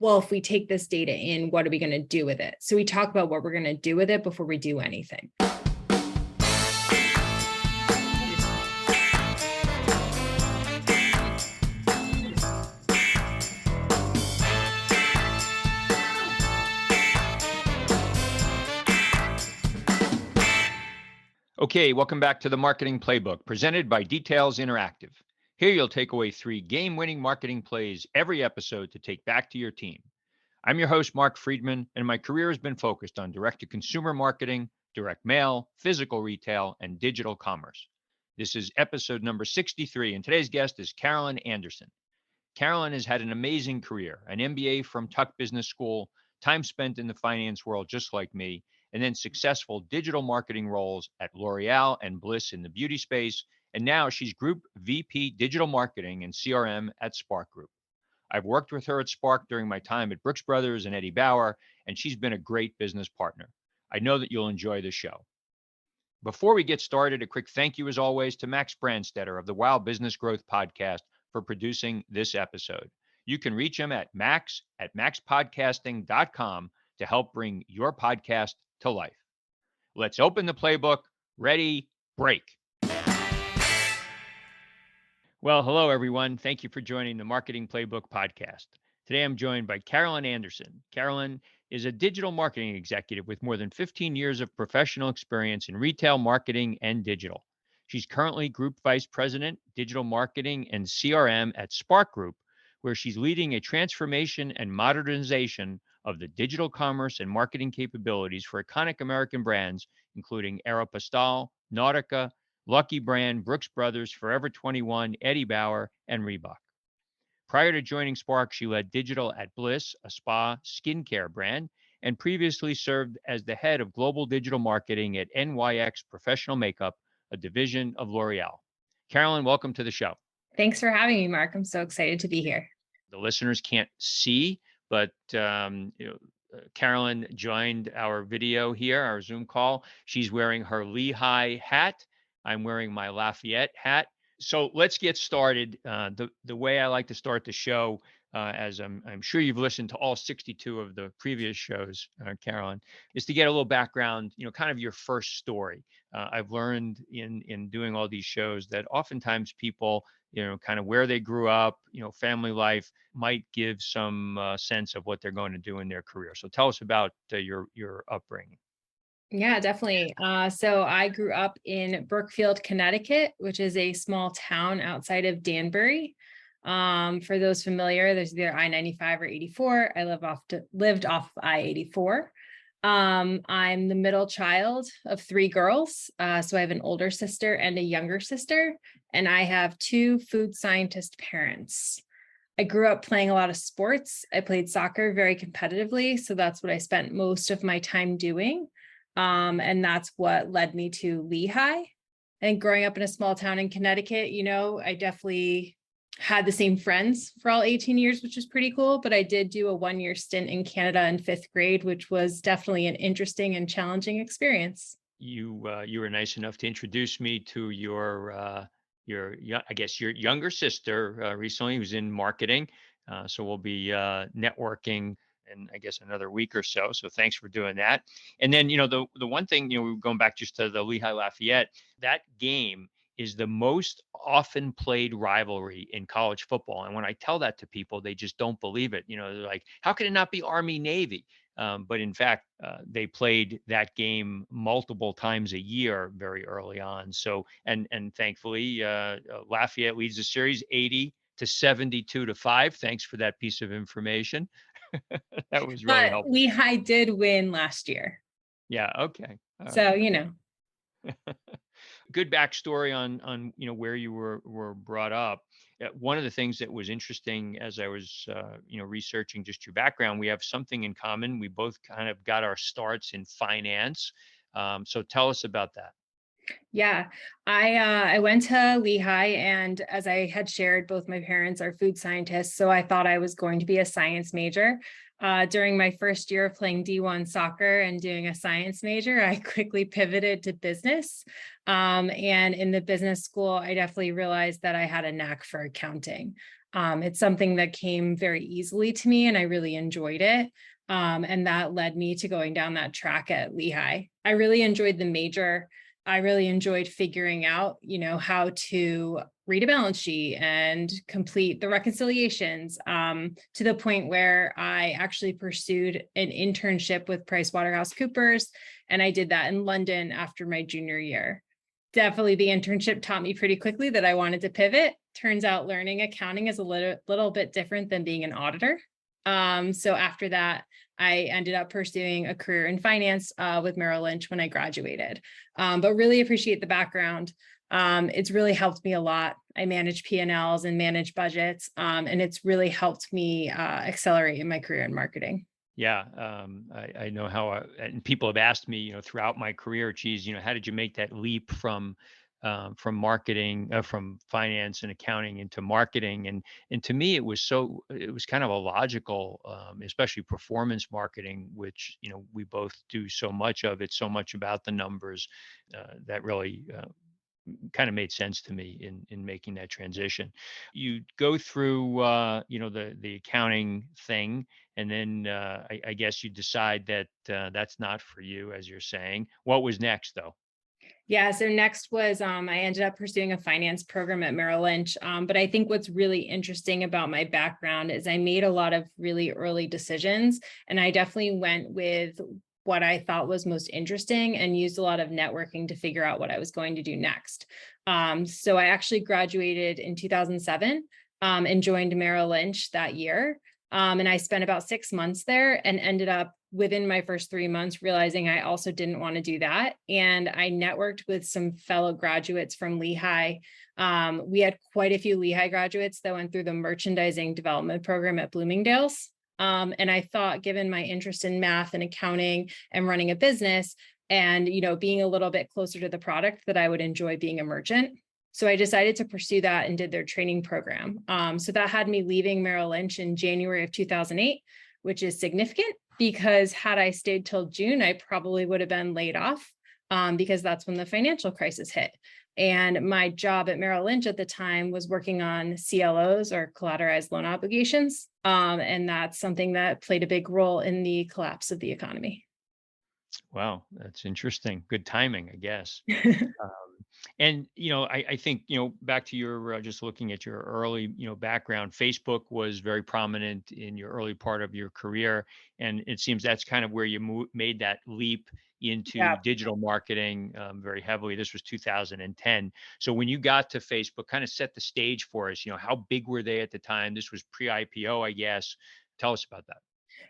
well, if we take this data in, what are we going to do with it? So we talk about what we're going to do with it before we do anything. Okay, welcome back to the Marketing Playbook, presented by Details Interactive. Here you'll take away 3 game-winning marketing plays every episode to take back to your team. I'm your host, Mark Friedman, and my career has been focused on direct-to-consumer marketing, direct mail, physical retail, and digital commerce. This is episode number 63, and today's guest is Karilyn Anderson. Karilyn has had an amazing career, an MBA from Tuck Business School, time spent in the finance world just like me, and then successful digital marketing roles at L'Oreal and Bliss in the beauty space. And now she's Group VP Digital Marketing and CRM at SPARC Group. I've worked with her at SPARC during my time at Brooks Brothers and Eddie Bauer, and she's been a great business partner. I know that you'll enjoy the show. Before we get started, a quick thank you as always to Max Brandstetter of the Wow Business Growth Podcast for producing this episode. You can reach him at max@maxpodcasting.com to help bring your podcast to life. Let's open the playbook. Ready, break. Well, hello, everyone. Thank you for joining the Marketing Playbook podcast. Today, I'm joined by Karilyn Anderson. Karilyn is a digital marketing executive with more than 15 years of professional experience in retail marketing and digital. She's currently Group Vice President, Digital Marketing and CRM at SPARC Group, where she's leading a transformation and modernization of the digital commerce and marketing capabilities for iconic American brands, including Aeropostale, Nautica, Lucky Brand, Brooks Brothers, Forever 21, Eddie Bauer, and Reebok. Prior to joining SPARC, she led digital at Bliss, a spa skincare brand, and previously served as the head of global digital marketing at NYX Professional Makeup, a division of L'Oreal. Karilyn, welcome to the show. Thanks for having me, Mark. I'm so excited to be here. The listeners can't see, but Karilyn joined our video here, our Zoom call. She's wearing her Lehigh hat. I'm wearing my Lafayette hat. So let's get started. The way I like to start the show, as I'm sure you've listened to all 62 of the previous shows, Karilyn, is to get a little background, kind of your first story. I've learned in doing all these shows that oftentimes people, kind of where they grew up, family life might give some sense of what they're going to do in their career. So tell us about your upbringing. Yeah, definitely. So I grew up in Brookfield, Connecticut, which is a small town outside of Danbury. For those familiar, there's either I-95 or 84. I lived off I-84. I'm the middle child of 3 girls. So I have an older sister and a younger sister, and I have 2 food scientist parents. I grew up playing a lot of sports. I played soccer very competitively. So that's what I spent most of my time doing. And that's what led me to Lehigh. And growing up in a small town in Connecticut, I definitely had the same friends for all 18 years, which was pretty cool. But I did do a 1-year stint in Canada in 5th grade, which was definitely an interesting and challenging experience. You were nice enough to introduce me to your younger sister recently, who's in marketing. So we'll be networking in, I guess, another week or so. So thanks for doing that. And then, the one thing, we were going back just to the Lehigh Lafayette, that game is the most often played rivalry in college football. And when I tell that to people, they just don't believe it. They're like, how can it not be Army Navy? But in fact, they played that game multiple times a year very early on. So, and thankfully, Lafayette leads the series 80-72-5. Thanks for that piece of information. That was really helpful. Lehigh did win last year. Yeah. Okay. So, Good backstory on where you were brought up. One of the things that was interesting as I was researching just your background, we have something in common. We both kind of got our starts in finance. So tell us about that. Yeah, I went to Lehigh, and as I had shared, both my parents are food scientists, so I thought I was going to be a science major. During my first year of playing D1 soccer and doing a science major, I quickly pivoted to business. And in the business school, I definitely realized that I had a knack for accounting. It's something that came very easily to me and I really enjoyed it. And that led me to going down that track at Lehigh. I really enjoyed the major. I really enjoyed figuring out, how to read a balance sheet and complete the reconciliations, to the point where I actually pursued an internship with PricewaterhouseCoopers, and I did that in London after my junior year. Definitely the internship taught me pretty quickly that I wanted to pivot. Turns out learning accounting is a little bit different than being an auditor. So after that, I ended up pursuing a career in finance with Merrill Lynch when I graduated. But really appreciate the background. It's really helped me a lot. I manage P&Ls and manage budgets, and it's really helped me accelerate in my career in marketing. Yeah, I know how, and people have asked me, throughout my career, geez, how did you make that leap from marketing, from finance and accounting into marketing? And to me, it was kind of a logical, especially performance marketing, which we both do so much of. It's so much about the numbers that really kind of made sense to me in making that transition. You go through the accounting thing, and then I guess you decide that that's not for you, as you're saying. What was next, though? Yeah, so next was I ended up pursuing a finance program at Merrill Lynch. But I think what's really interesting about my background is I made a lot of really early decisions, and I definitely went with what I thought was most interesting and used a lot of networking to figure out what I was going to do next. So I actually graduated in 2007 and joined Merrill Lynch that year. And I spent about 6 months there and ended up within my first 3 months realizing I also didn't want to do that. And I networked with some fellow graduates from Lehigh. We had quite a few Lehigh graduates that went through the merchandising development program at Bloomingdale's. And I thought, given my interest in math and accounting and running a business and, being a little bit closer to the product, that I would enjoy being a merchant. So I decided to pursue that and did their training program. So that had me leaving Merrill Lynch in January of 2008, which is significant because had I stayed till June, I probably would have been laid off because that's when the financial crisis hit. And my job at Merrill Lynch at the time was working on CLOs, or collateralized loan obligations. And that's something that played a big role in the collapse of the economy. Wow, that's interesting. Good timing, I guess. Um, and I think back to your just looking at your early background. Facebook was very prominent in your early part of your career, and it seems that's kind of where you made that leap into Yeah. digital marketing very heavily. This was 2010. So when you got to Facebook, kind of set the stage for us. How big were they at the time? This was pre-IPO, I guess. Tell us about that.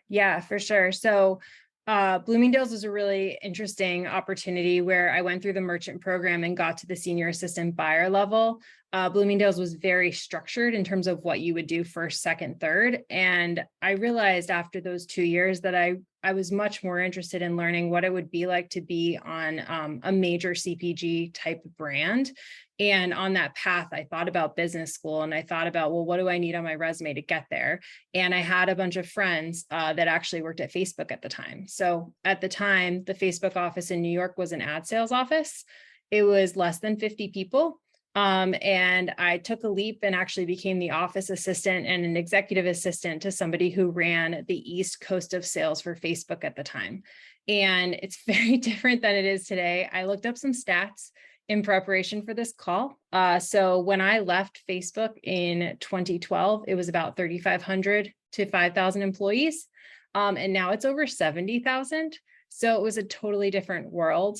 Yeah, for sure. So Bloomingdale's was a really interesting opportunity where I went through the merchant program and got to the senior assistant buyer level. Bloomingdale's was very structured in terms of what you would do first, second, third. And I realized after those 2 years that I was much more interested in learning what it would be like to be on a major CPG type brand. And on that path, I thought about business school and I thought about, well, what do I need on my resume to get there? And I had a bunch of friends that actually worked at Facebook at the time. So at the time, the Facebook office in New York was an ad sales office. It was less than 50 people. And I took a leap and actually became the office assistant and an executive assistant to somebody who ran the East Coast of sales for Facebook at the time. And it's very different than it is today. I looked up some stats in preparation for this call. So when I left Facebook in 2012, it was about 3,500 to 5,000 employees. And now it's over 70,000. So it was a totally different world.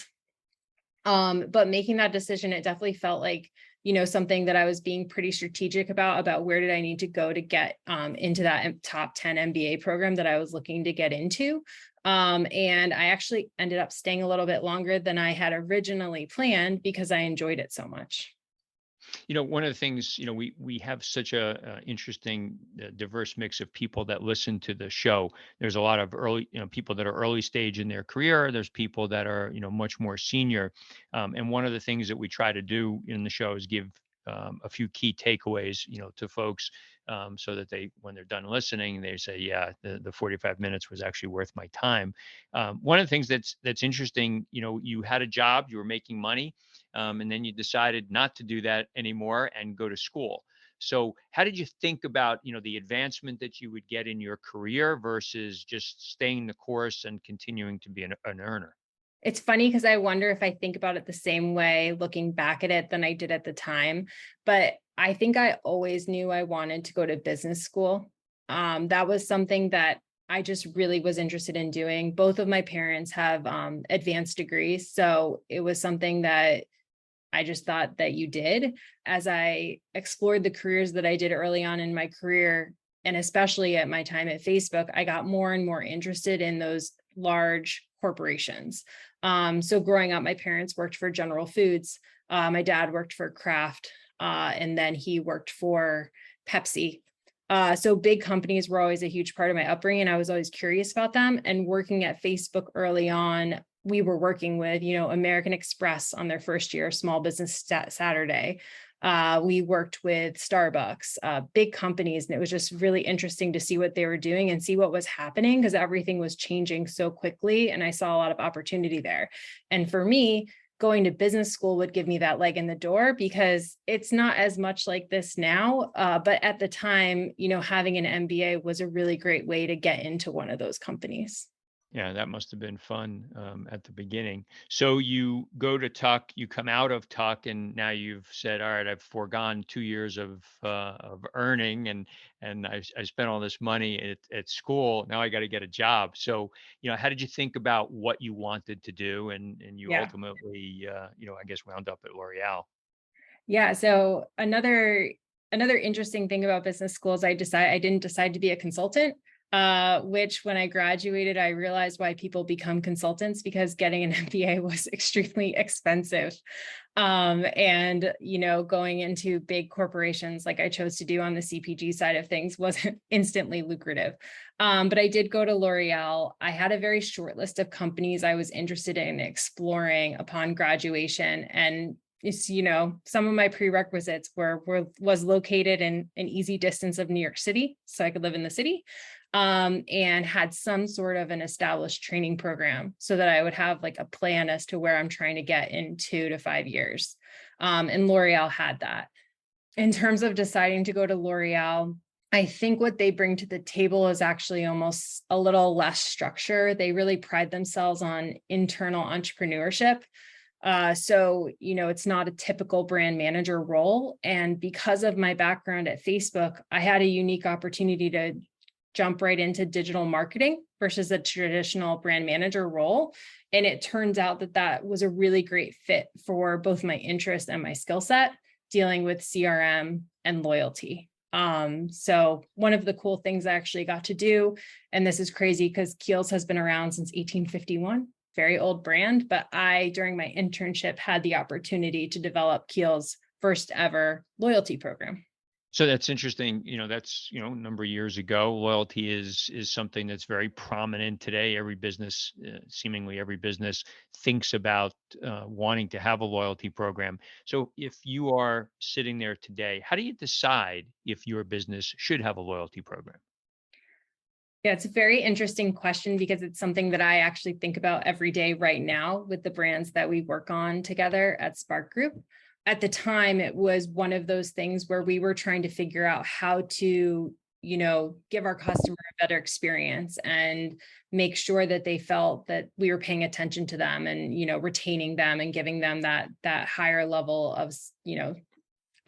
But making that decision, it definitely felt like, something that I was being pretty strategic about where did I need to go to get into that top 10 MBA program that I was looking to get into. And I actually ended up staying a little bit longer than I had originally planned because I enjoyed it so much. One of the things, we have such a interesting, diverse mix of people that listen to the show. There's a lot of early, people that are early stage in their career. There's people that are, much more senior. And one of the things that we try to do in the show is give a few key takeaways, to folks, so that when they're done listening, they say, yeah, the 45 minutes was actually worth my time. One of the things that's interesting, you had a job, you were making money, and then you decided not to do that anymore and go to school. So how did you think about, the advancement that you would get in your career versus just staying the course and continuing to be an earner? It's funny because I wonder if I think about it the same way looking back at it than I did at the time. But I think I always knew I wanted to go to business school. That was something that I just really was interested in doing. Both of my parents have advanced degrees. So it was something that I just thought that you did. As I explored the careers that I did early on in my career, and especially at my time at Facebook, I got more and more interested in those large corporations. So growing up, my parents worked for General Foods. My dad worked for Kraft, and then he worked for Pepsi. So big companies were always a huge part of my upbringing. I was always curious about them. And working at Facebook early on, we were working with, American Express on their first year, Small Business Saturday. We worked with Starbucks, big companies, and it was just really interesting to see what they were doing and see what was happening because everything was changing so quickly. And I saw a lot of opportunity there. And for me, going to business school would give me that leg in the door because it's not as much like this now. But at the time, having an MBA was a really great way to get into one of those companies. Yeah, that must have been fun at the beginning. So you go to Tuck, you come out of Tuck, and now you've said, "All right, I've foregone 2 years of earning, and I spent all this money at school. Now I got to get a job." So, how did you think about what you wanted to do, and you Yeah. ultimately, I guess, wound up at L'Oreal. Yeah. So another interesting thing about business schools, I didn't decide to be a consultant. Which when I graduated, I realized why people become consultants because getting an MBA was extremely expensive. And going into big corporations like I chose to do on the CPG side of things wasn't instantly lucrative. But I did go to L'Oreal. I had a very short list of companies I was interested in exploring upon graduation. And it's, some of my prerequisites was located in an easy distance of New York City, so I could live in the city, and had some sort of an established training program so that I would have like a plan as to where I'm trying to get in 2 to 5 years. And L'Oreal had that. In terms of deciding to go to L'Oreal, I think what they bring to the table is actually almost a little less structure. They really pride themselves on internal entrepreneurship. So, it's not a typical brand manager role. And because of my background at Facebook, I had a unique opportunity to jump right into digital marketing versus a traditional brand manager role. And it turns out that that was a really great fit for both my interest and my skill set, dealing with CRM and loyalty. So one of the cool things I actually got to do, and this is crazy because Kiehl's has been around since 1851, very old brand, but I, during my internship, had the opportunity to develop Kiehl's first ever loyalty program. So that's interesting. That's, a number of years ago. Loyalty is something that's very prominent today. Every business, seemingly every business, thinks about wanting to have a loyalty program. So if you are sitting there today, how do you decide if your business should have a loyalty program? Yeah, it's a very interesting question because it's something that I actually think about every day right now with the brands that we work on together at SPARC Group. At the time, it was one of those things where we were trying to figure out how to, give our customer a better experience and make sure that they felt that we were paying attention to them and, retaining them and giving them that higher level of,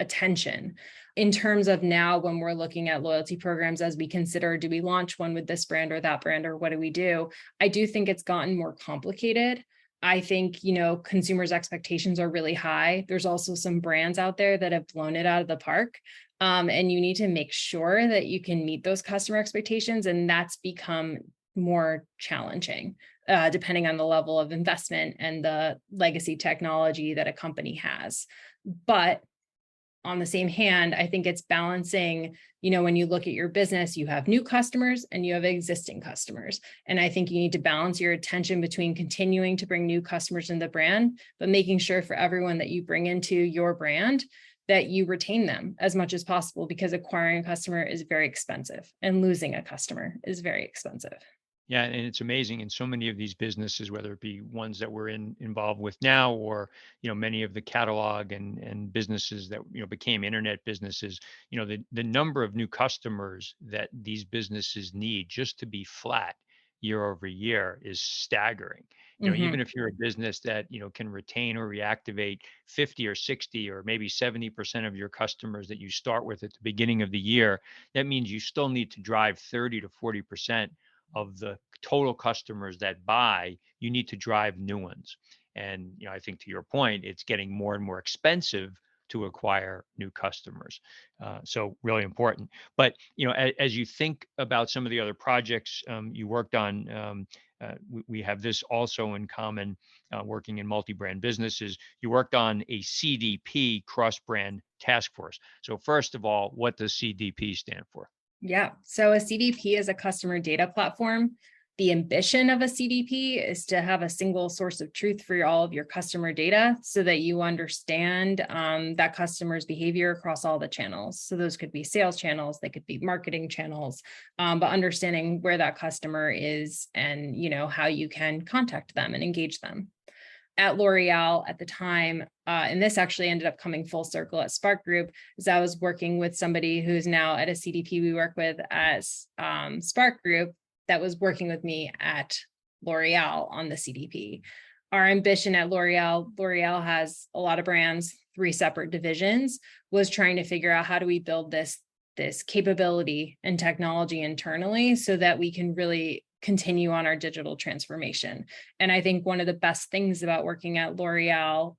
attention. In terms of now, when we're looking at loyalty programs, as we consider, do we launch one with this brand or that brand, or what do we do? I do think it's gotten more complicated. I think, consumers' expectations are really high. There's also some brands out there that have blown it out of the park. And you need to make sure that you can meet those customer expectations. And that's become more challenging, depending on the level of investment and the legacy technology that a company has. But on the same hand, I think it's balancing, when you look at your business, you have new customers and you have existing customers. And I think you need to balance your attention between continuing to bring new customers in the brand, but making sure for everyone that you bring into your brand that you retain them as much as possible, because acquiring a customer is very expensive and losing a customer is very expensive. Yeah, and it's amazing in so many of these businesses, whether it be ones that we're involved with now, or many of the catalog and businesses that became internet businesses. The number of new customers that these businesses need just to be flat year over year is staggering. Hmm. Even if you're a business that can retain or reactivate 50 or 60 or maybe 70% of your customers that you start with at the beginning of the year, that means you still need to drive 30 to 40% of the total customers that buy. You need to drive new ones. And I think to your point, it's getting more and more expensive to acquire new customers. So really important. But as you think about some of the other projects you worked on, we have this also in common. Working in multi-brand businesses, you worked on a CDP cross-brand task force. So first of all, what does CDP stand for? Yeah. So a CDP is a customer data platform. The ambition of a CDP is to have a single source of truth for all of your customer data so that you understand that customer's behavior across all the channels. So those could be sales channels, they could be marketing channels, but understanding where that customer is and, how you can contact them and engage them. At L'Oreal at the time, and this actually ended up coming full circle at SPARC Group, is I was working with somebody who's now at a CDP we work with as SPARC Group that was working with me at L'Oreal on the CDP. Our ambition at L'Oreal has a lot of brands, 3 separate divisions, was trying to figure out how do we build this capability and technology internally so that we can really continue on our digital transformation. And I think one of the best things about working at L'Oreal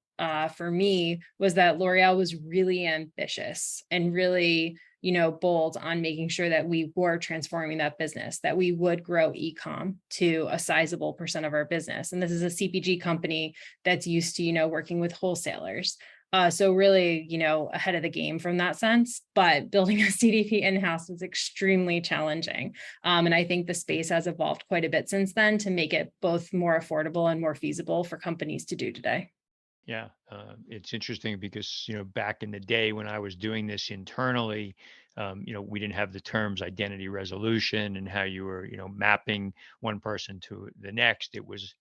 for me was that L'Oreal was really ambitious and really, bold on making sure that we were transforming that business, that we would grow e-com to a sizable percent of our business. And this is a CPG company that's used to, working with wholesalers. So really, ahead of the game from that sense, but building a CDP in-house was extremely challenging. And I think the space has evolved quite a bit since then to make it both more affordable and more feasible for companies to do today. Yeah, it's interesting because back in the day when I was doing this internally, we didn't have the terms identity resolution and how you were mapping one person to the next. It was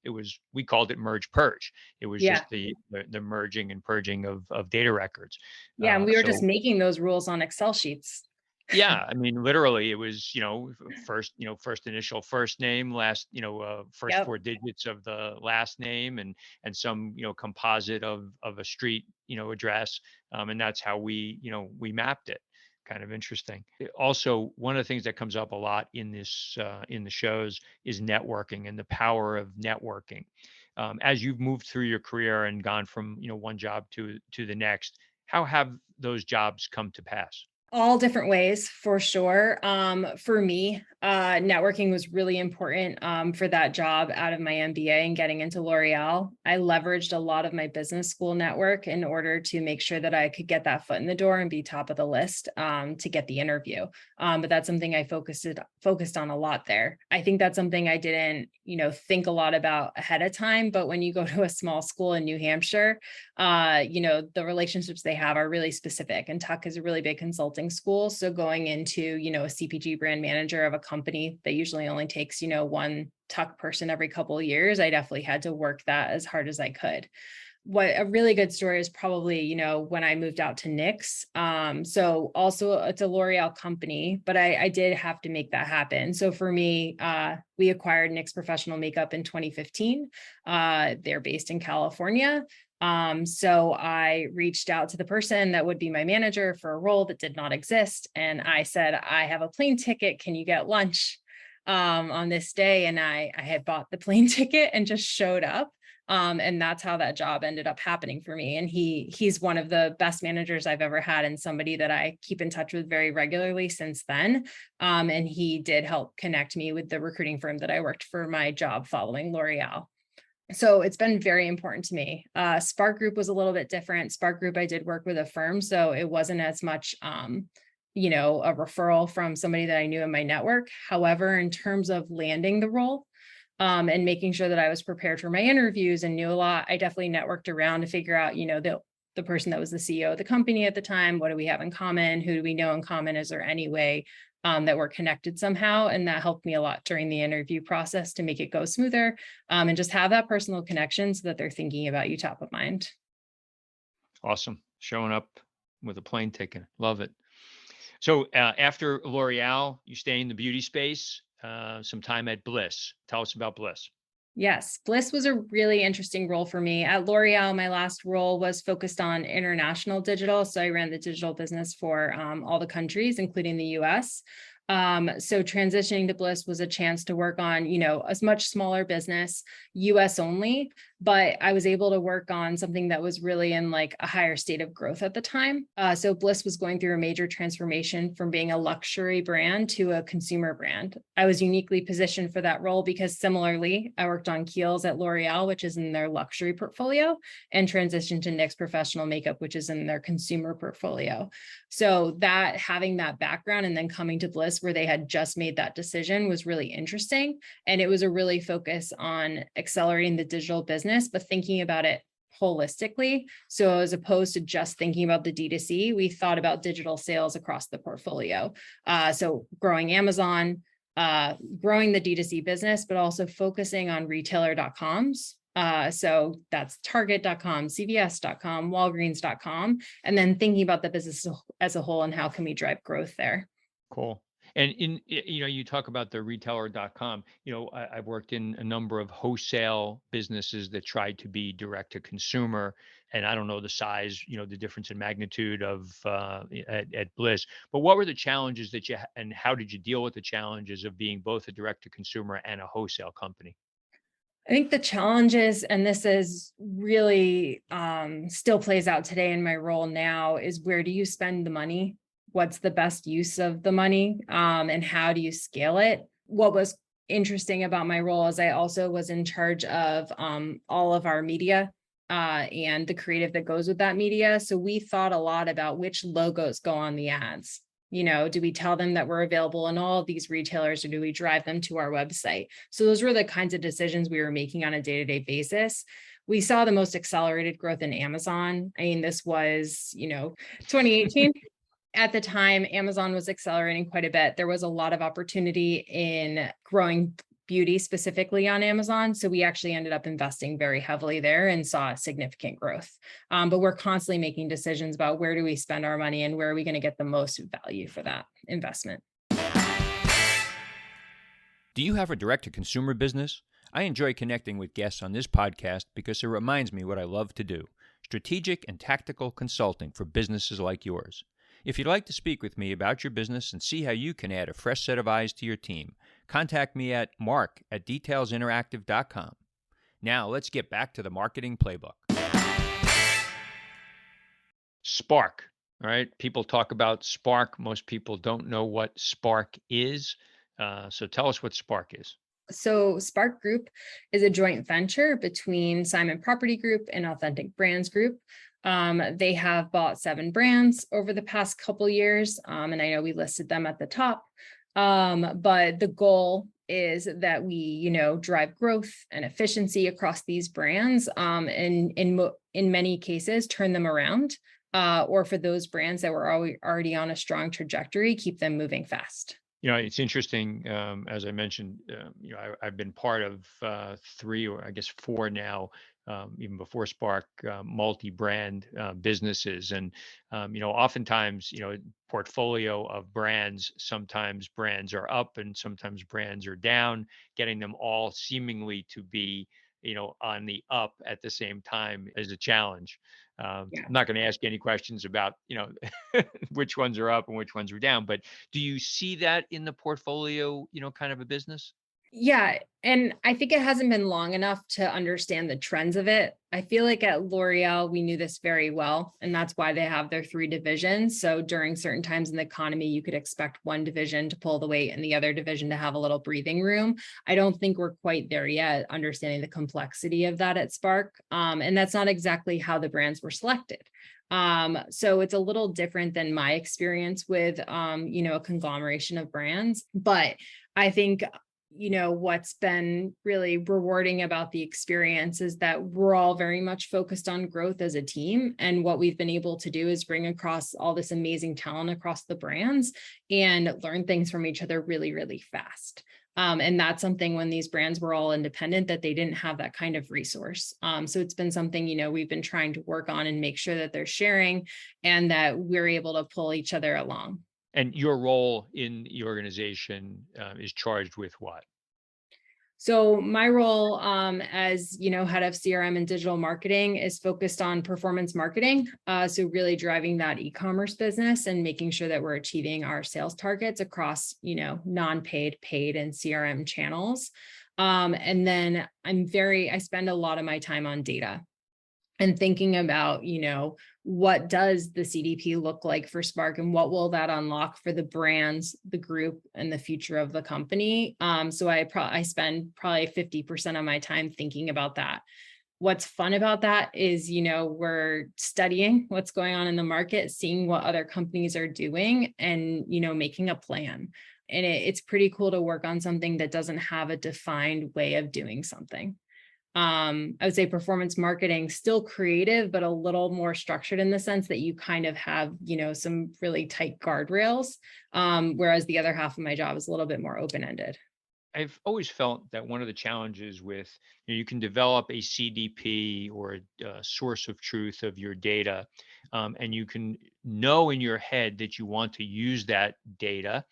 we called it merge purge. It was Yeah. just the merging and purging of data records. Yeah. And we were just So making those rules on Excel sheets. yeah, I mean, literally, it was, first initial first name, last, first Yep. 4 digits of the last name, and some, composite of a street, address, and that's how we mapped it. Kind of interesting. Also, one of the things that comes up a lot in in the shows is networking and the power of networking. As you've moved through your career and gone from one job to the next, how have those jobs come to pass? All different ways for sure. For me, networking was really important for that job out of my MBA and getting into L'Oreal. I leveraged a lot of my business school network in order to make sure that I could get that foot in the door and be top of the list to get the interview. But that's something I focused on a lot there. I think that's something I didn't, think a lot about ahead of time. But when you go to a small school in New Hampshire, the relationships they have are really specific. And Tuck is a really big consulting school. So going into, a CPG brand manager of a company that usually only takes, one Tuck person every couple of years, I definitely had to work that as hard as I could. What a really good story is probably, when I moved out to NYX. So also it's a L'Oreal company, but I did have to make that happen. So for me, we acquired NYX Professional Makeup in 2015. They're based in California. So I reached out to the person that would be my manager for a role that did not exist. And I said, I have a plane ticket. Can you get lunch on this day? And I had bought the plane ticket and just showed up. And that's how that job ended up happening for me. And he's one of the best managers I've ever had and somebody that I keep in touch with very regularly since then. And he did help connect me with the recruiting firm that I worked for my job following L'Oreal. So it's been very important to me. SPARC Group was a little bit different. SPARC Group, I did work with a firm, so it wasn't as much, a referral from somebody that I knew in my network. However, in terms of landing the role and making sure that I was prepared for my interviews and knew a lot, I definitely networked around to figure out, the person that was the CEO of the company at the time. What do we have in common? Who do we know in common? Is there any way that were connected somehow. And that helped me a lot during the interview process to make it go smoother, and just have that personal connection so that they're thinking about you top of mind. Awesome. Showing up with a plane ticket. Love it. So after L'Oreal, you stay in the beauty space, some time at Bliss. Tell us about Bliss. Yes, Bliss was a really interesting role for me. At L'Oreal, my last role was focused on international digital. So I ran the digital business for all the countries, including the US. So transitioning to Bliss was a chance to work on, a much smaller business, US only, but I was able to work on something that was really in like a higher state of growth at the time. So Bliss was going through a major transformation from being a luxury brand to a consumer brand. I was uniquely positioned for that role because similarly, I worked on Kiehl's at L'Oreal, which is in their luxury portfolio, and transitioned to NYX Professional Makeup, which is in their consumer portfolio. So that having that background and then coming to Bliss where they had just made that decision was really interesting. And it was a really focus on accelerating the digital business, but thinking about it holistically. So as opposed to just thinking about the D2C, we thought about digital sales across the portfolio. So growing Amazon, growing the D2C business, but also focusing on retailer.coms. So that's Target.com, CVS.com, Walgreens.com, and then thinking about the business as a whole and how can we drive growth there. Cool. And you talk about the retailer.com, I've worked in a number of wholesale businesses that tried to be direct to consumer. And I don't know the size, the difference in magnitude of at Bliss, but what were the challenges and how did you deal with the challenges of being both a direct to consumer and a wholesale company? I think the challenges, and this is really still plays out today in my role now, is where do you spend the money? What's the best use of the money? And how do you scale it? What was interesting about my role is I also was in charge of all of our media and the creative that goes with that media. So we thought a lot about which logos go on the ads. Do we tell them that we're available in all of these retailers, or do we drive them to our website? So those were the kinds of decisions we were making on a day-to-day basis. We saw the most accelerated growth in Amazon. I mean, this was, 2018. At the time, Amazon was accelerating quite a bit. There was a lot of opportunity in growing beauty specifically on Amazon. So we actually ended up investing very heavily there and saw significant growth. But we're constantly making decisions about where do we spend our money and where are we going to get the most value for that investment. Do you have a direct-to-consumer business? I enjoy connecting with guests on this podcast because it reminds me what I love to do, strategic and tactical consulting for businesses like yours. If you'd like to speak with me about your business and see how you can add a fresh set of eyes to your team, contact me at mark@detailsinteractive.com. Now let's get back to the marketing playbook. SPARC, all right? People talk about SPARC. Most people don't know what SPARC is. So tell us what SPARC is. So SPARC Group is a joint venture between Simon Property Group and Authentic Brands Group. They have bought 7 brands over the past couple years, and I know we listed them at the top. But the goal is that we, drive growth and efficiency across these brands, and in many cases, turn them around, or for those brands that were already on a strong trajectory, keep them moving fast. It's interesting. As I mentioned, I've been part of 3 or I guess 4 now, even before SPARC, multi-brand businesses. And, oftentimes, portfolio of brands, sometimes brands are up and sometimes brands are down, getting them all seemingly to be, on the up at the same time is a challenge. I'm not going to ask you any questions about, which ones are up and which ones are down, but do you see that in the portfolio, kind of a business? Yeah. And I think it hasn't been long enough to understand the trends of it. I feel like at L'Oreal, we knew this very well, and that's why they have their 3 divisions. So during certain times in the economy, you could expect one division to pull the weight and the other division to have a little breathing room. I don't think we're quite there yet, understanding the complexity of that at SPARC. And that's not exactly how the brands were selected. So it's a little different than my experience with, a conglomeration of brands, but I think what's been really rewarding about the experience is that we're all very much focused on growth as a team. And what we've been able to do is bring across all this amazing talent across the brands and learn things from each other really, really fast. And that's something when these brands were all independent that they didn't have that kind of resource. So it's been something, we've been trying to work on and make sure that they're sharing and that we're able to pull each other along. And your role in the organization is charged with what? So my role as head of CRM and digital marketing is focused on performance marketing. So really driving that e-commerce business and making sure that we're achieving our sales targets across non-paid, paid, and CRM channels. And then I spend a lot of my time on data and thinking about, what does the CDP look like for SPARC and what will that unlock for the brands, the group, and the future of the company. So I spend probably 50% of my time thinking about that. What's fun about that is, we're studying what's going on in the market, seeing what other companies are doing and, making a plan. And it's pretty cool to work on something that doesn't have a defined way of doing something. I would say performance marketing still creative, but a little more structured in the sense that you kind of have, some really tight guardrails. Whereas the other half of my job is a little bit more open-ended. I've always felt that one of the challenges with, you can develop a CDP or a source of truth of your data, and you can know in your head that you want to use that data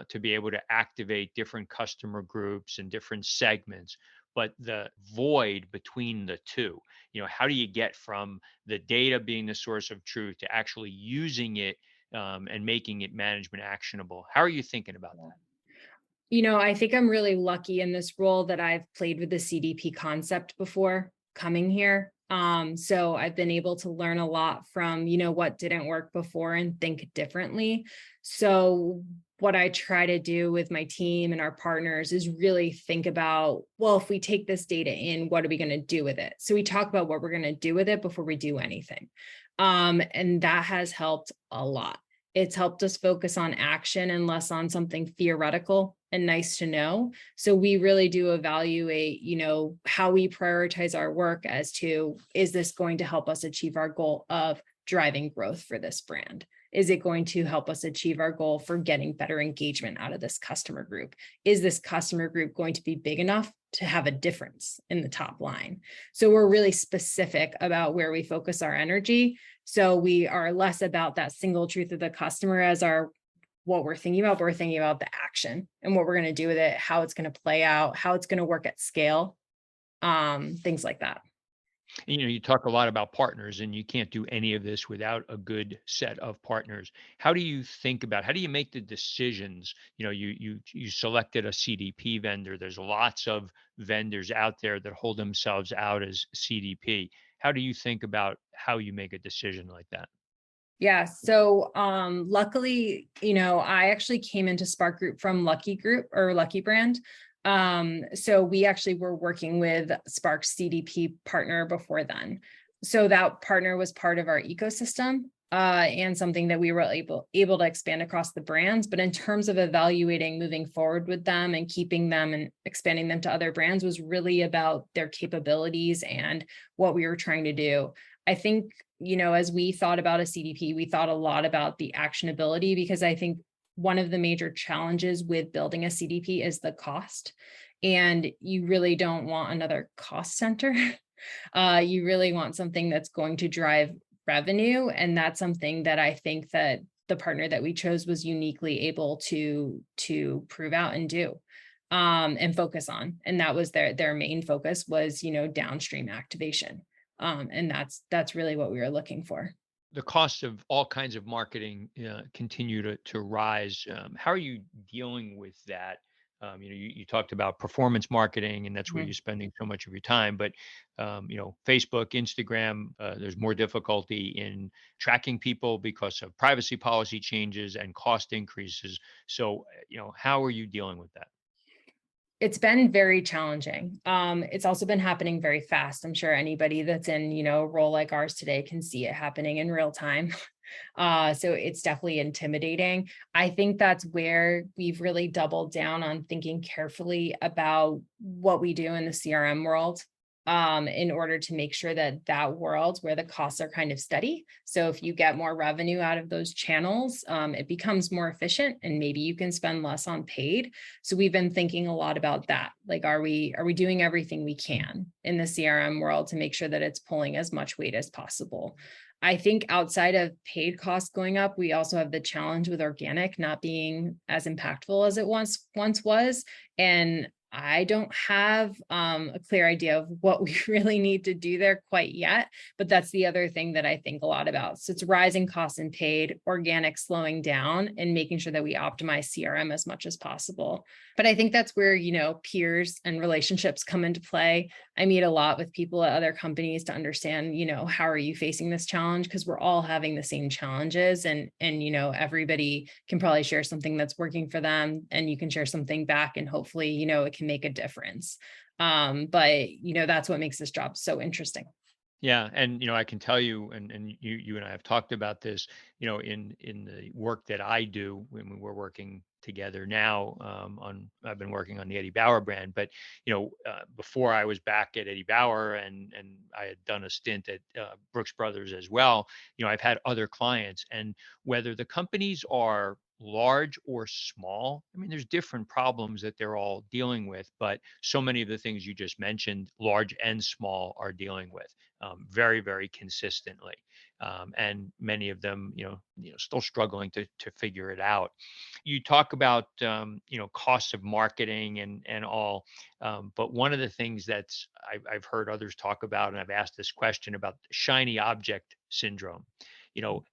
to be able to activate different customer groups and different segments. But the void between the two, how do you get from the data being the source of truth to actually using it and making it management actionable? How are you thinking about that? I think I'm really lucky in this role that I've played with the CDP concept before coming here. So I've been able to learn a lot from, what didn't work before and think differently. So what I try to do with my team and our partners is really think about, well, if we take this data in, what are we going to do with it? So we talk about what we're going to do with it before we do anything. And that has helped a lot. It's helped us focus on action and less on something theoretical and nice to know. So we really do evaluate, how we prioritize our work as to, is this going to help us achieve our goal of driving growth for this brand? Is it going to help us achieve our goal for getting better engagement out of this customer group? Is this customer group going to be big enough to have a difference in the top line? So we're really specific about where we focus our energy. So we are less about that single truth of the customer as what we're thinking about, but we're thinking about the action and what we're going to do with it, how it's going to play out, how it's going to work at scale, things like that. You talk a lot about partners, and you can't do any of this without a good set of partners. How do you make the decisions? You selected a CDP vendor. There's lots of vendors out there that hold themselves out as CDP. How do you think about how you make a decision like that? Yeah. So luckily, I actually came into SPARC Group from Lucky Group or Lucky Brand. So we actually were working with SPARC's CDP partner before then. So that partner was part of our ecosystem and something that we were able to expand across the brands. But in terms of evaluating moving forward with them and keeping them and expanding them to other brands was really about their capabilities and what we were trying to do. I think, as we thought about a CDP, we thought a lot about the actionability, because I think one of the major challenges with building a CDP is the cost. And you really don't want another cost center. You really want something that's going to drive revenue. And that's something that I think that the partner that we chose was uniquely able to prove out and do and focus on. And that was their main focus was, downstream activation. And that's really what we were looking for. The cost of all kinds of marketing continue to rise. How are you dealing with that? You talked about performance marketing, and that's where you're spending so much of your time. But Facebook, Instagram, there's more difficulty in tracking people because of privacy policy changes and cost increases. So, how are you dealing with that? It's been very challenging. It's also been happening very fast. I'm sure anybody that's in, a role like ours today can see it happening in real time. So it's definitely intimidating. I think that's where we've really doubled down on thinking carefully about what we do in the CRM world, in order to make sure that that world where the costs are kind of steady. So if you get more revenue out of those channels, it becomes more efficient and maybe you can spend less on paid. So we've been thinking a lot about that. Like, are we doing everything we can in the CRM world to make sure that it's pulling as much weight as possible? I think outside of paid costs going up, we also have the challenge with organic not being as impactful as it once was. And I don't have a clear idea of what we really need to do there quite yet, but that's the other thing that I think a lot about. So it's rising costs and paid, organic slowing down, and making sure that we optimize CRM as much as possible. But I think that's where, peers and relationships come into play. I meet a lot with people at other companies to understand, how are you facing this challenge? Because we're all having the same challenges, and everybody can probably share something that's working for them, and you can share something back, and hopefully, it can make a difference. But that's what makes this job so interesting. Yeah, and I can tell you, and you and I have talked about this, in the work that I do when we're working together now. I've been working on the Eddie Bauer brand, but before I was back at Eddie Bauer, and I had done a stint at Brooks Brothers as well. I've had other clients, and whether the companies are large or small, I mean, there's different problems that they're all dealing with, but so many of the things you just mentioned, large and small, are dealing with very, very consistently. And many of them, still struggling to figure it out. You talk about, costs of marketing and all, but one of the things that's I've heard others talk about, and I've asked this question about shiny object syndrome.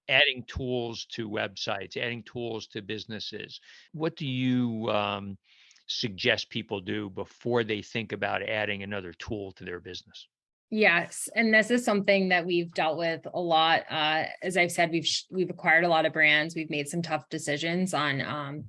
Adding tools to websites, adding tools to businesses. What do you suggest people do before they think about adding another tool to their business? Yes, and this is something that we've dealt with a lot. As I've said, we've acquired a lot of brands. We've made some tough decisions on,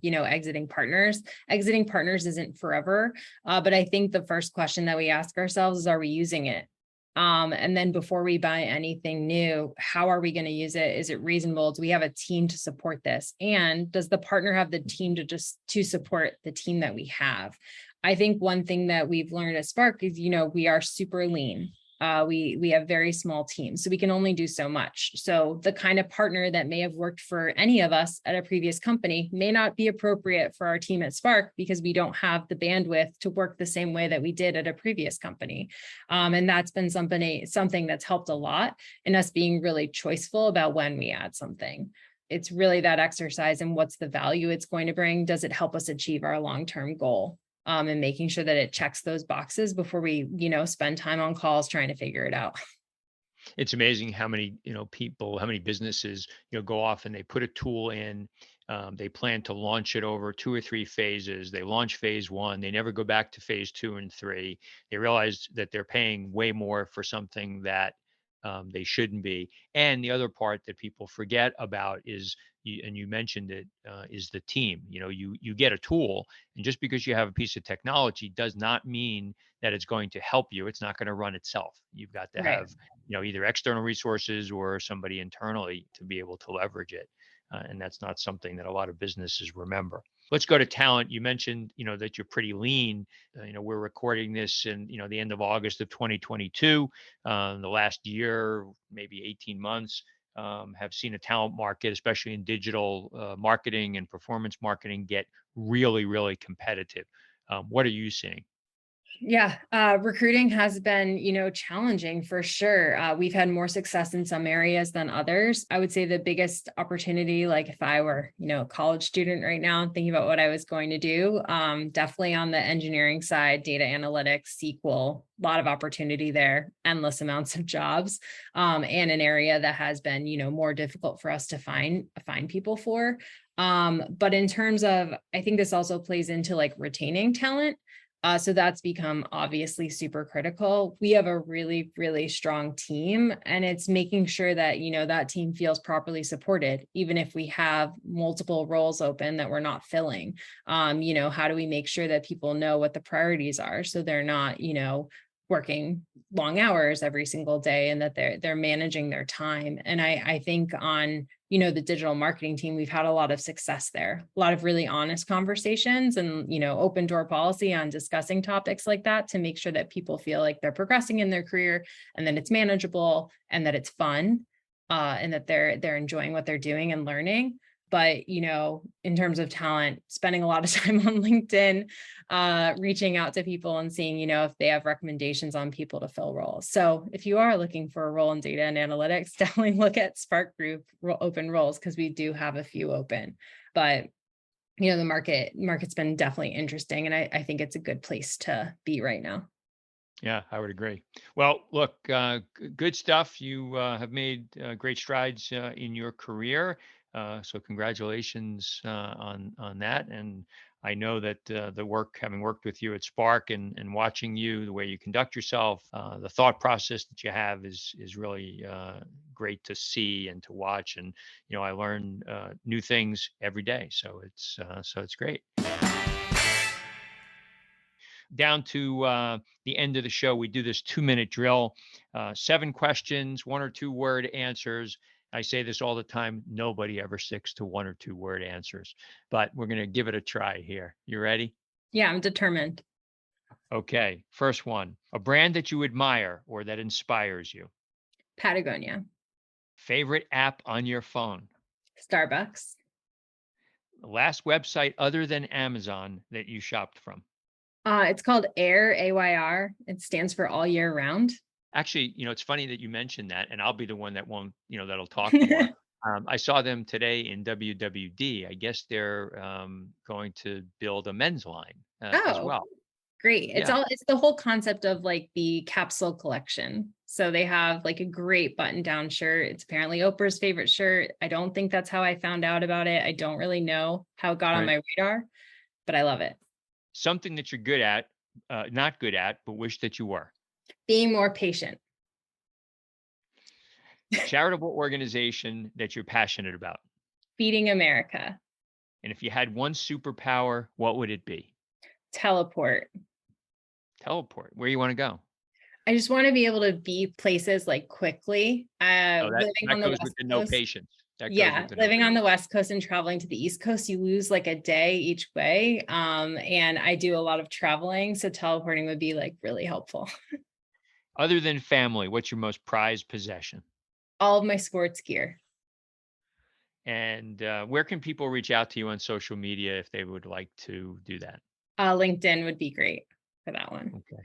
exiting partners. Exiting partners isn't forever, but I think the first question that we ask ourselves is, are we using it? And then before we buy anything new, how are we going to use it? Is it reasonable? Do we have a team to support this? And does the partner have the team to support the team that we have? I think one thing that we've learned at SPARC is, we are super lean. We have very small teams, so we can only do so much. So the kind of partner that may have worked for any of us at a previous company may not be appropriate for our team at SPARC, because we don't have the bandwidth to work the same way that we did at a previous company. And that's been something that's helped a lot in us being really choiceful about when we add something. It's really that exercise and what's the value it's going to bring. Does it help us achieve our long-term goal? And making sure that it checks those boxes before we, spend time on calls trying to figure it out. It's amazing how many, people, how many businesses, go off and they put a tool in. They plan to launch it over 2 or 3 phases. They launch phase 1. They never go back to phase 2 and 3. They realize that they're paying way more for something that they shouldn't be. And the other part that people forget about is, and you mentioned it, is the team. You get a tool, and just because you have a piece of technology does not mean that it's going to help you. It's not going to run itself. You've got to Right. have, either external resources or somebody internally to be able to leverage it. And that's not something that a lot of businesses remember. Let's go to talent. You mentioned, that you're pretty lean. We're recording this in, the end of August of 2022. The last year, maybe 18 months, have seen a talent market, especially in digital marketing and performance marketing, get really, really competitive. What are you seeing? Yeah, recruiting has been, challenging for sure. We've had more success in some areas than others. I would say the biggest opportunity, like if I were, a college student right now, thinking about what I was going to do, definitely on the engineering side, data analytics, SQL, a lot of opportunity there, endless amounts of jobs, and an area that has been, more difficult for us to find people for. But in terms of, I think this also plays into like retaining talent. So that's become obviously super critical. We have a really, really strong team, and it's making sure that, that team feels properly supported, even if we have multiple roles open that we're not filling. How do we make sure that people know what the priorities are, so they're not, working long hours every single day and that they're managing their time. And I think on, the digital marketing team, we've had a lot of success there, a lot of really honest conversations and, open door policy on discussing topics like that to make sure that people feel like they're progressing in their career and that it's manageable and that it's fun, and that they're enjoying what they're doing and learning. But, in terms of talent, spending a lot of time on LinkedIn, reaching out to people and seeing, if they have recommendations on people to fill roles. So if you are looking for a role in data and analytics, definitely look at SPARC Group open roles, because we do have a few open. But, the market's been definitely interesting. And I think it's a good place to be right now. Yeah, I would agree. Well, look, good stuff. You have made great strides in your career. So congratulations on that. And I know that the work, having worked with you at SPARC and watching you, the way you conduct yourself, the thought process that you have is really great to see and to watch. And I learn new things every day. So it's great. Down to the end of the show, we do this 2-minute drill, 7 questions, 1 or 2 word answers. I say this all the time. Nobody ever sticks to 1 or 2 word answers, but we're going to give it a try here. You ready? Yeah, I'm determined. Okay. First one, a brand that you admire or that inspires you. Patagonia. Favorite app on your phone. Starbucks. The last website other than Amazon that you shopped from. It's called AYR, AYR. It stands for all year round. Actually, it's funny that you mentioned that, and I'll be the one that won't, that'll talk more. I saw them today in WWD. I guess they're going to build a men's line as well. Great. Yeah. It's the whole concept of like the capsule collection. So they have like a great button down shirt. It's apparently Oprah's favorite shirt. I don't think that's how I found out about it. I don't really know how it got on my radar, but I love it. Something that you're good at, not good at, but wish that you were. Being more patient. Charitable organization that you're passionate about. Feeding America. And if you had one superpower, what would it be? Teleport. Teleport. Where you want to go? I just want to be able to be places like quickly. That Living on the goes West with the no Coast. patience. Living on the West Coast and traveling to the East Coast, you lose like a day each way. And I do a lot of traveling, so teleporting would be like really helpful. Other than family, what's your most prized possession? All of my sports gear. And where can people reach out to you on social media if they would like to do that? LinkedIn would be great for that one. Okay.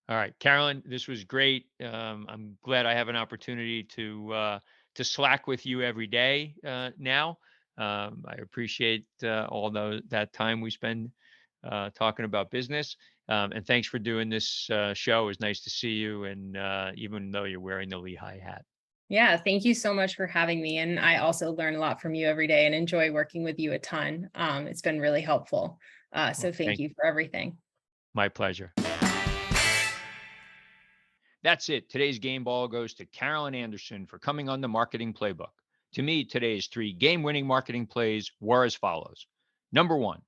All right, Karilyn, this was great. I'm glad I have an opportunity to Slack with you every day now. I appreciate all that time we spend talking about business. And thanks for doing this show. It was nice to see you. And even though you're wearing the Lehigh hat. Yeah, thank you so much for having me. And I also learn a lot from you every day and enjoy working with you a ton. It's been really helpful. So thank you for everything. My pleasure. That's it. Today's game ball goes to Karilyn Anderson for coming on the Marketing Playbook. To me, today's 3 game-winning marketing plays were as follows. Number 1,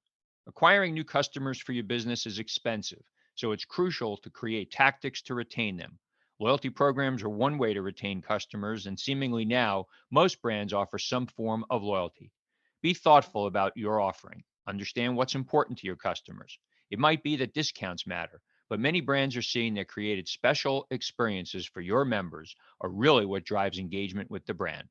acquiring new customers for your business is expensive, so it's crucial to create tactics to retain them. Loyalty programs are one way to retain customers, and seemingly now, most brands offer some form of loyalty. Be thoughtful about your offering. Understand what's important to your customers. It might be that discounts matter, but many brands are seeing that created special experiences for your members are really what drives engagement with the brand.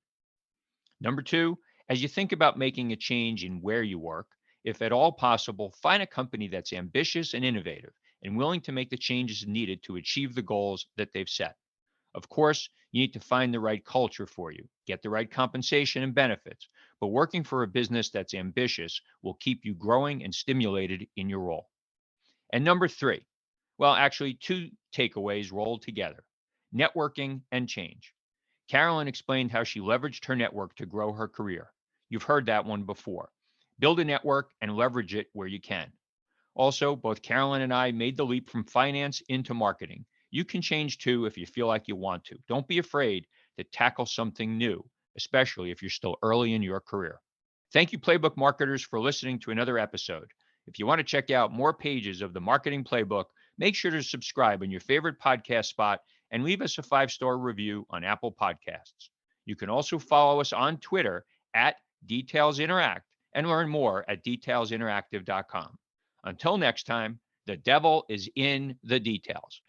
Number 2, as you think about making a change in where you work, if at all possible, find a company that's ambitious and innovative and willing to make the changes needed to achieve the goals that they've set. Of course, you need to find the right culture for you, get the right compensation and benefits, but working for a business that's ambitious will keep you growing and stimulated in your role. And number 3, well, actually 2 takeaways rolled together: networking and change. Karilyn explained how she leveraged her network to grow her career. You've heard that one before. Build a network and leverage it where you can. Also, both Karilyn and I made the leap from finance into marketing. You can change too if you feel like you want to. Don't be afraid to tackle something new, especially if you're still early in your career. Thank you, Playbook marketers, for listening to another episode. If you want to check out more pages of the Marketing Playbook, make sure to subscribe on your favorite podcast spot and leave us a 5-star review on Apple Podcasts. You can also follow us on Twitter at Details Interact and learn more at detailsinteractive.com. Until next time, the devil is in the details.